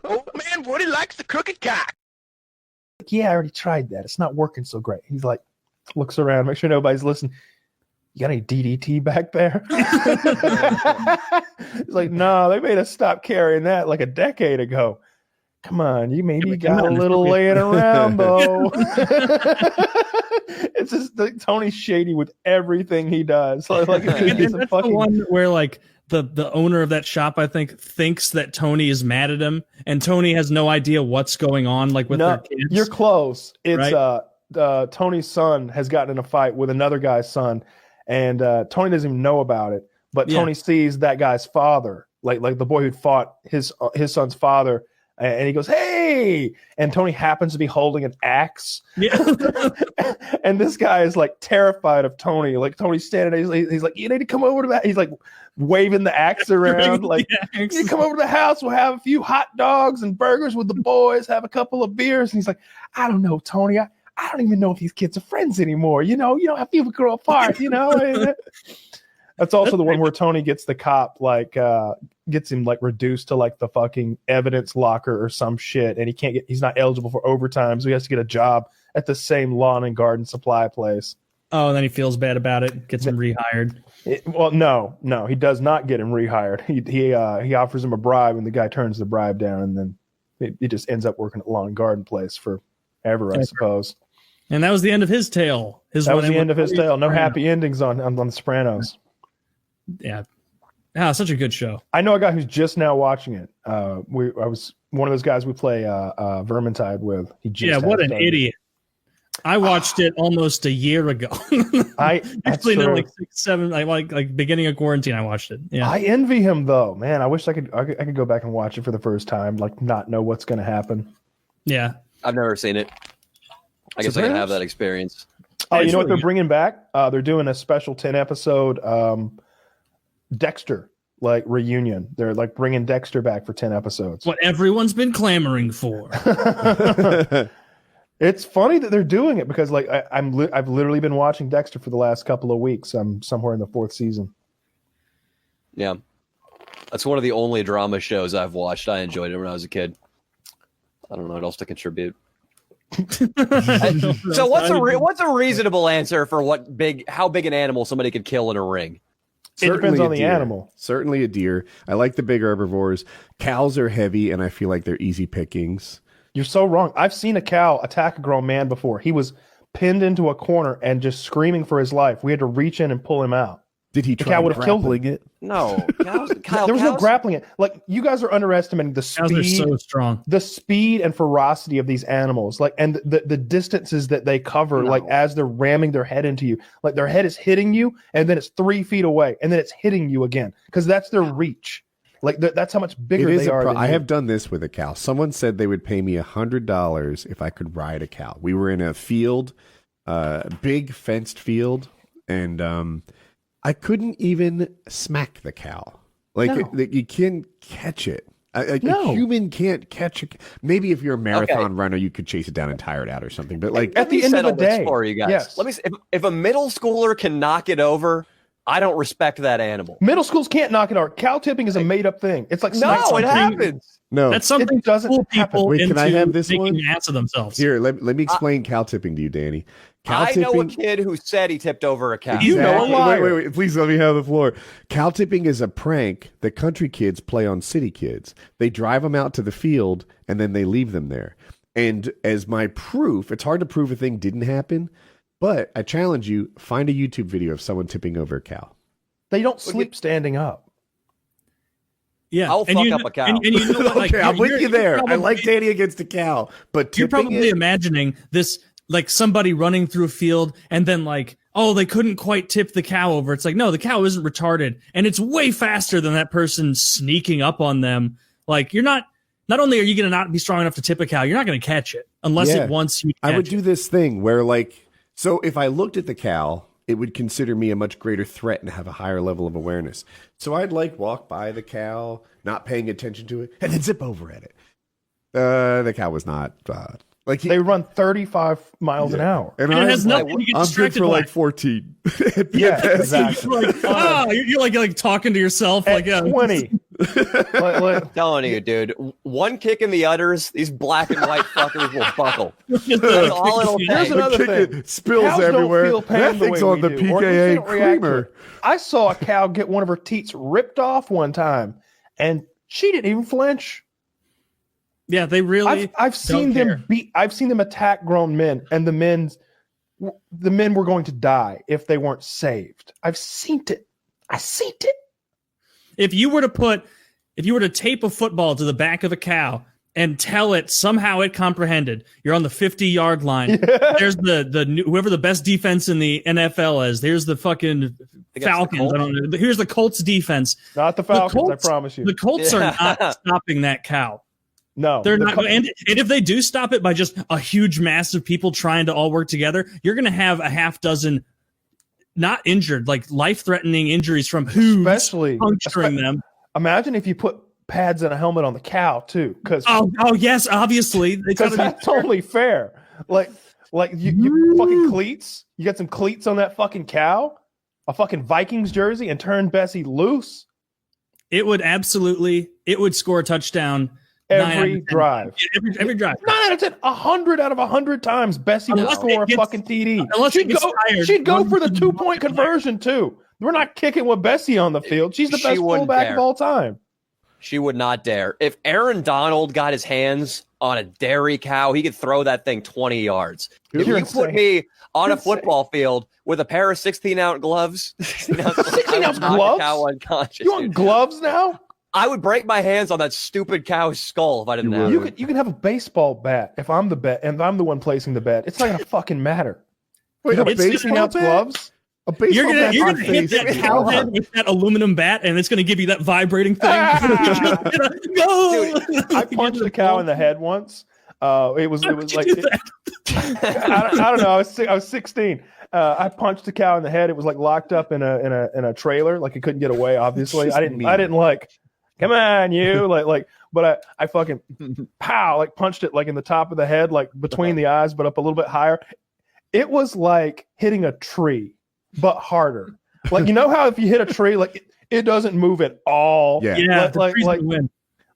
Old man Woody likes the crooked cock. Yeah, I already tried that. It's not working so great. He's like, looks around, make sure nobody's listening. You got any DDT back there? He's like, no, they made us stop carrying that like a decade ago. Come on, you maybe got a little laying around though. It's just like, Tony's shady with everything he does. Like that's the one where like the owner of that shop, I think, thinks that Tony is mad at him, and Tony has no idea what's going on. Like with their kids. You're close. It's right? Tony's son has gotten in a fight with another guy's son, and Tony doesn't even know about it. But Tony sees that guy's father, like the boy who'd fought his son's father. And he goes, hey! And Tony happens to be holding an axe. Yeah. And this guy is like terrified of Tony. Like Tony's standing there. He's like, you need to come over to that. He's like waving the axe around. Like, you come over to the house. We'll have a few hot dogs and burgers with the boys, have a couple of beers. And he's like, I don't know, Tony. I don't even know if these kids are friends anymore. You know how people grow apart, you know? That's also the one where Tony gets the cop, like, gets him like reduced to like the fucking evidence locker or some shit, and he's not eligible for overtime, so he has to get a job at the same lawn and garden supply place. Oh, and then he feels bad about it, gets him rehired. No, he does not get him rehired. He offers him a bribe, and the guy turns the bribe down, and then he just ends up working at lawn and garden place forever, I suppose. And that was the end of his tale. That was the end of his tale. No happy endings on The Sopranos. Yeah. Such a good show. I know a guy who's just now watching it. I was one of those guys we play Vermintide with. What an idiot. I watched it almost a year ago. Actually, no, like 6, 7, like beginning of quarantine, I watched it. Yeah. I envy him though, man. I wish I could go back and watch it for the first time, like not know what's going to happen. Yeah, I've never seen it. I guess I can have that experience. Oh, you know what they're bringing back? They're doing a special 10 episode Dexter like reunion. They're like bringing Dexter back for 10 episodes. What everyone's been clamoring for. It's funny that they're doing it because like I've literally been watching Dexter for the last couple of weeks. I'm somewhere in the 4th season. Yeah, that's one of the only drama shows I've watched. I enjoyed it when I was a kid. I don't know what else to contribute. So what's a reasonable answer for how big an animal somebody could kill in a ring? It depends on the animal. Certainly a deer. I like the big herbivores. Cows are heavy, and I feel like they're easy pickings. You're so wrong. I've seen a cow attack a grown man before. He was pinned into a corner and just screaming for his life. We had to reach in and pull him out. Did he try grappling it? No. There was no grappling it. Like, you guys are underestimating the speed. Cows are so strong. The speed and ferocity of these animals, like, and the distances that they cover, like as they're ramming their head into you. Like their head is hitting you, and then it's 3 feet away, and then it's hitting you again because that's their reach. Like that's how much bigger they are. I have done this with a cow. Someone said they would pay me $100 if I could ride a cow. We were in a field, big fenced field, and I couldn't even smack the cow. You can't catch it. A human can't catch it. Maybe if you're a marathon runner, you could chase it down and tire it out or something. But like at the end of the day, for you guys, yes. Let me. If a middle schooler can knock it over, I don't respect that animal. Middle schools can't knock it over. Cow tipping is a made up thing. It's like it happens. No, that's something it doesn't fool people Wait, into can I have this making one? an ass of themselves. Here, let me explain cow tipping to you, Danny. I know a kid who said he tipped over a cow. You know a liar. Wait, please let me have the floor. Cow tipping is a prank that country kids play on city kids. They drive them out to the field, and then they leave them there. And as my proof, it's hard to prove a thing didn't happen, but I challenge you, find a YouTube video of someone tipping over a cow. They don't sleep standing up. Yeah, I'll fuck up a cow. And you know what, okay, I'm with you there. I like Danny against a cow, but you're probably imagining this, like somebody running through a field and then like, oh, they couldn't quite tip the cow over. It's like, no, the cow isn't retarded, and it's way faster than that person sneaking up on them. Like, you're not only are you going to not be strong enough to tip a cow, you're not going to catch it unless it wants you to catch I would do this thing where, like, so if I looked at the cow, it would consider me a much greater threat and have a higher level of awareness. So I'd like walk by the cow, not paying attention to it, and then zip over at it. The cow was not they run 35 miles an hour, and it has nothing to get distracted for by. like 14. Yeah, exactly. You're like talking to yourself, at 20. Like, Telling you, dude. One kick in the udders, these black and white fuckers will buckle. That's all it'll here's take. another Kick thing. it spills Cows don't everywhere. feel pain That the thing's way on we the do, or at least they PKA don't react to creamer. it. I saw a cow get one of her teats ripped off one time, and she didn't even flinch. Yeah, they really. I've seen care. them beat. I've seen them attack grown men, and the men were going to die if they weren't saved. I've seen it. I seen it. If you were to tape a football to the back of a cow and tell it somehow it comprehended, you're on the 50-yard line. Yeah. There's the whoever the best defense in the NFL is. There's the fucking Falcons. I don't know. Here's the Colts defense. Not the Falcons. I promise you. The Colts are not stopping that cow. No, They're not. And if they do stop it by just a huge mass of people trying to all work together, you're going to have a half dozen not injured, like life-threatening injuries from hooves especially puncturing them. Imagine if you put pads and a helmet on the cow too, because Oh yes, obviously it's gotta be that's only fair. Like you fucking cleats. You got some cleats on that fucking cow, a fucking Vikings jersey, and turn Bessie loose It would score a touchdown every drive. Every drive. 9 out of 10, 100 out of 100 times, Bessie would Unless score it a gets- fucking TD. unless it gets tired. She'd go for the One- 2-point conversion too. We're not kicking with Bessie on the field. She's the She best wouldn't fullback dare. of all time. She would not dare. If Aaron Donald got his hands on a dairy cow, he could throw that thing 20 yards. If You're you put insane. me on a You're football field with a pair of 16-ounce gloves, 16-ounce gloves? Cow unconscious, You want dude. gloves now? I would break my hands on that stupid cow's skull if I didn't have it. You can have a baseball bat if I'm the bet and I'm the one placing the bet. It's not gonna fucking matter. Wait, You a have baseball 16-ounce bat? gloves? A baseball You're bat gonna on hit face. that cow head with that aluminum bat, and it's gonna give you that vibrating thing. Go! I punched a cow in the head once. It was like I don't know. I was 16. I punched a cow in the head. It was like locked up in a trailer, like it couldn't get away. Obviously, I didn't like. Come on, you but I fucking pow, like punched it like in the top of the head, like between the eyes, but up a little bit higher. It was like hitting a tree, but harder. Like, you know how if you hit a tree, like it doesn't move at all. Yeah. Yeah, like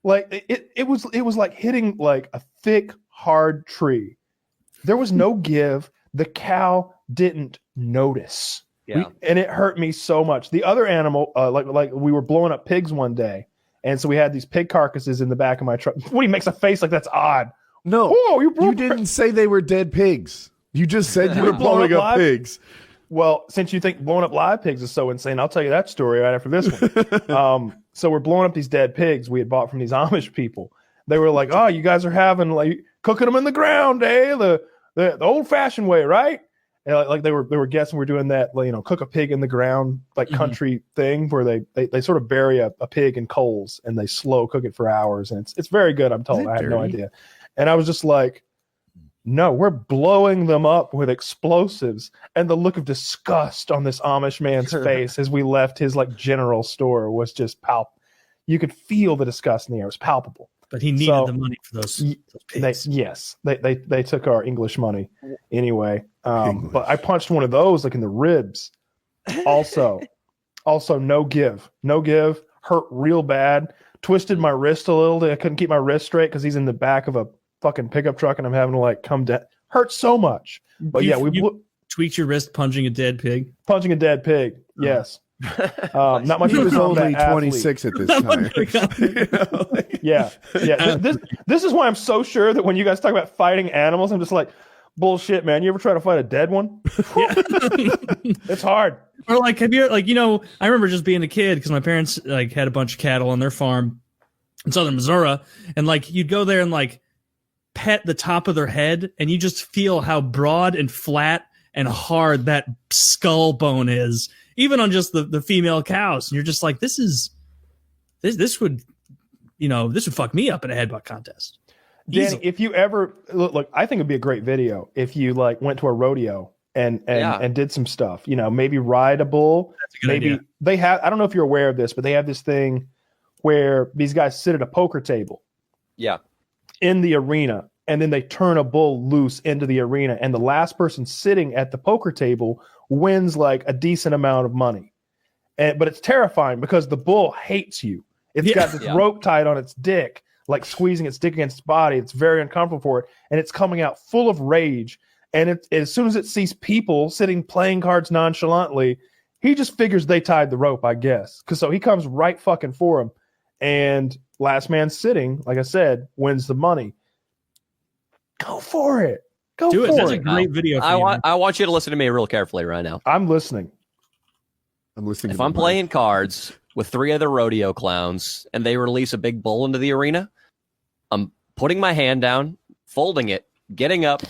it was like hitting like a thick, hard tree. There was no give. The cow didn't notice. Yeah. And it hurt me so much. The other animal, like we were blowing up pigs one day, and so we had these pig carcasses in the back of my truck. Woody makes a face like that's odd. No, Oh, you didn't say they were dead pigs. You just said you were blowing up live? pigs. Well, since you think blowing up live pigs is so insane, I'll tell you that story right after this one. So we're blowing up these dead pigs we had bought from these Amish people. They were like, "Oh, you guys are having like cooking them in the ground, eh? The old-fashioned way, right?" And like they were guessing we're doing that, like, cook a pig in the ground, like country thing where they sort of bury a pig in coals and they slow cook it for hours, and it's very good. I'm told. Is it I had no dirty? idea, and I was just like, no, we're blowing them up with explosives. And the look of disgust on this Amish man's face as we left his like general store was just palpable. You could feel the disgust in the air. It was palpable. But he needed the money for those pigs. They took our English money anyway. But I punched one of those like in the ribs. Also no give, hurt real bad. Twisted my wrist a little. I couldn't keep my wrist straight because he's in the back of a fucking pickup truck and I'm having to like come down. Hurt so much. But You tweaked your wrist punching a dead pig. punching a dead pig. Yes. Not much He of a was only combat athlete. 26 at this time. Yeah. This is why I'm so sure that when you guys talk about fighting animals, I'm just like, bullshit, man. You ever try to fight a dead one? It's hard. Or like, have you I remember just being a kid because my parents like had a bunch of cattle on their farm in southern Missouri, and like you'd go there and like pet the top of their head, and you just feel how broad and flat and hard that skull bone is, even on just the female cows. And you're just like, this would fuck me up in a headbutt contest. Danny, Easily. if you ever look, I think it'd be a great video if you like went to a rodeo and did some stuff. Maybe ride a bull. That's a good Maybe idea. they have. I don't know if you're aware of this, but they have this thing where these guys sit at a poker table Yeah. in the arena, and then they turn a bull loose into the arena, and the last person sitting at the poker table wins like a decent amount of money. But it's terrifying because the bull hates you. It's got this Yeah. rope tied on its dick, like squeezing its dick against its body. It's very uncomfortable for it, and it's coming out full of rage. And as soon as it sees people sitting playing cards nonchalantly, he just figures they tied the rope, I guess. So he comes right fucking for him, and last man sitting, like I said, wins the money. Go for it. Go Do it. for That's a it. great video. For I want you to listen to me real carefully right now. I'm listening. I'm listening. If to I'm the mic. playing cards with 3 other rodeo clowns and they release a big bull into the arena, I'm putting my hand down, folding it, getting up,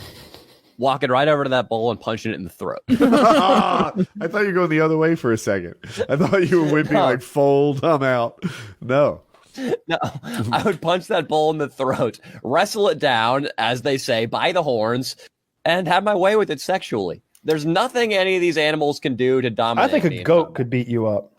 walking right over to that bull and punching it in the throat. I thought you were going the other way for a second. I thought you were whipping like fold, I'm out. No. No, I would punch that bull in the throat, wrestle it down, as they say, by the horns, and have my way with it sexually. There's nothing any of these animals can do to dominate. I think me a in goat combat. could beat you up.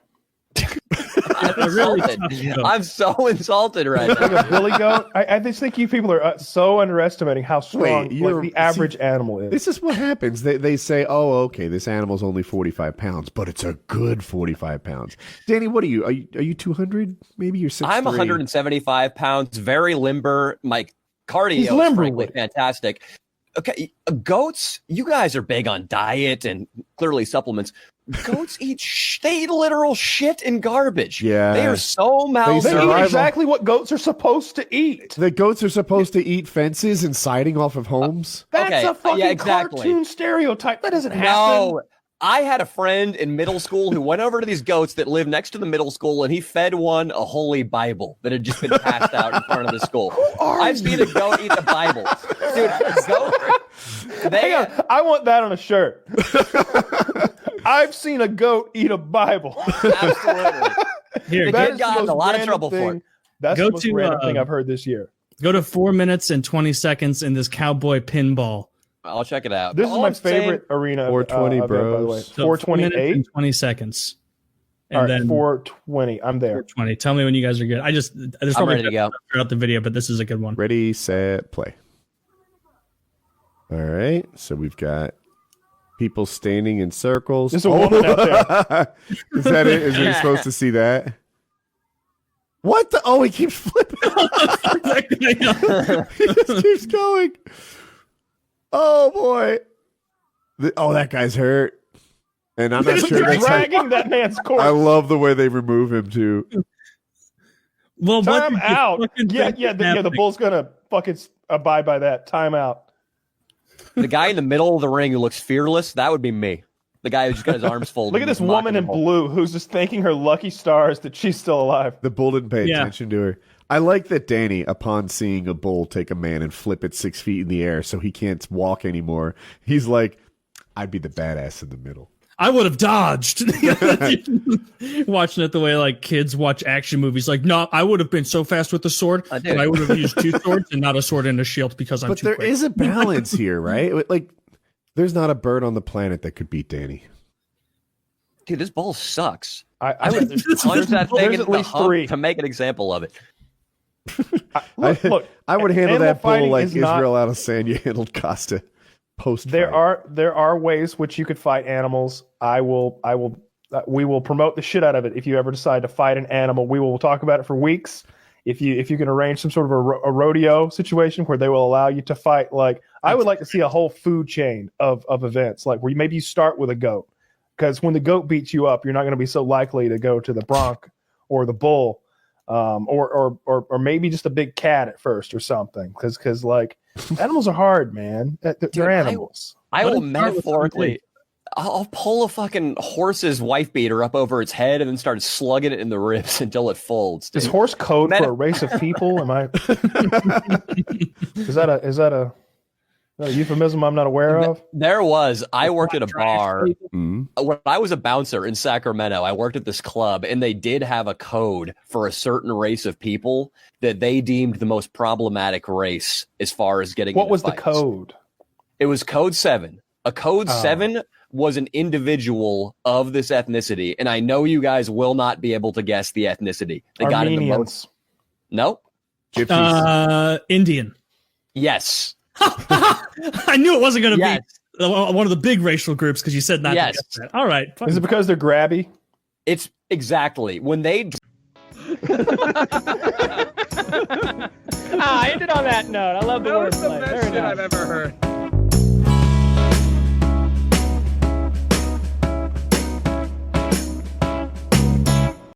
I'm really insulted. tough goat. I'm so insulted right Like now. a billy goat. I just think you people are so underestimating how strong you're- the average animal is. This is what happens. They say, oh, okay, this animal's only 45 pounds, but it's a good 45 pounds. Danny, what are you? Are you 200? Maybe you're 6'3". I'm 175 pounds, very limber. My cardio He's is limber frankly with it. fantastic. Okay, goats, you guys are big on diet and clearly supplements. Goats they eat literal shit and garbage. Yeah. They are so They malnourished. eat survival. exactly what goats are supposed to eat. The goats are supposed to eat fences and siding off of homes. That's Okay, a fucking yeah, exactly. cartoon stereotype. That doesn't happen. No, I had a friend in middle school who went over to these goats that lived next to the middle school, and he fed one a holy Bible that had just been passed out in front of the school. I've seen a goat eat a Bible, dude. Hang on, I want that on a shirt. I've seen a goat eat a Bible. Absolutely. Here, The That kid is got the in most a lot of random trouble for thing- it. That's Go the most to, random thing I've heard this year. go to 4 minutes and 20 seconds in this cowboy pinball. I'll check it out. This is All my I'm saying- favorite arena. 420, event, by the way. bros. So 4 minutes 428. and 20 seconds. And All right, then 420. I'm there. 420. Tell me when you guys are good. There's I'm probably ready to go. throughout the video, but this is a good one. Ready, set, play. All right. So we've got people standing in circles. There's a woman out there. Is that it? Is we supposed to see that? What the? Oh, he keeps flipping. He just keeps going. Oh boy. Oh, that guy's hurt. And I'm not sure They're that's how, dragging that man's corpse. I love the way they remove him too. Well, what Time did you out. fucking Yeah, think yeah, was the happening? bull's gonna fucking abide by that. Time out. The guy in the middle of the ring who looks fearless, that would be me. The guy who's just got his arms folded. Look at this and woman in mocking the blue who's just thanking her lucky stars that she's still alive. The bull didn't pay Yeah. attention to her. I like that Danny, upon seeing a bull take a man and flip it 6 feet in the air so he can't walk anymore, he's like, I'd be the badass in the middle. I would have dodged. Watching it the way like kids watch action movies, like, no, I would have been so fast with the sword, I did. but I would have used 2 swords and not a sword and a shield because I'm But too there quick. is a balance here, right? Like, there's not a bird on the planet that could beat Danny. Dude, this ball sucks. I would punch that thing there's into at the least hump 3. to make an example of it. Look, I would handle animal that bull fighting like is not- Israel Adesanya handled Costa post. there are ways which you could fight animals. We will promote the shit out of it. If you ever decide to fight an animal, we will talk about it for weeks. If you can arrange some sort of a rodeo situation where they will allow you to fight, like I would like to see a whole food chain of events, like where maybe you start with a goat, because when the goat beats you up, you're not going to be so likely to go to the bronc or the bull, or maybe just a big cat at first or something, because like animals are hard, man. They're animals. I Let will him start with metaphorically, I'll pull a fucking horse's wife beater up over its head and then start slugging it in the ribs until it folds. Is dude. horse code for a race of people? Am I? is that a euphemism I'm not aware of? There was. I worked at a Trash bar. people. When I was a bouncer in Sacramento, I worked at this club, and they did have a code for a certain race of people that they deemed the most problematic race as far as getting. What into was the fights. code? It was Code 7. A Code Oh. 7 was an individual of this ethnicity, and I know you guys will not be able to guess the ethnicity. They got in the most. Armenians. No. Gypsies. Indian. Yes. I knew it wasn't going to Yes. be one of the big racial groups because you said not Yes. to guess that. All right. Is it because they're grabby? It's exactly when they I ended on that note. I love the That was wordplay. the best Very shit nice. I've ever heard.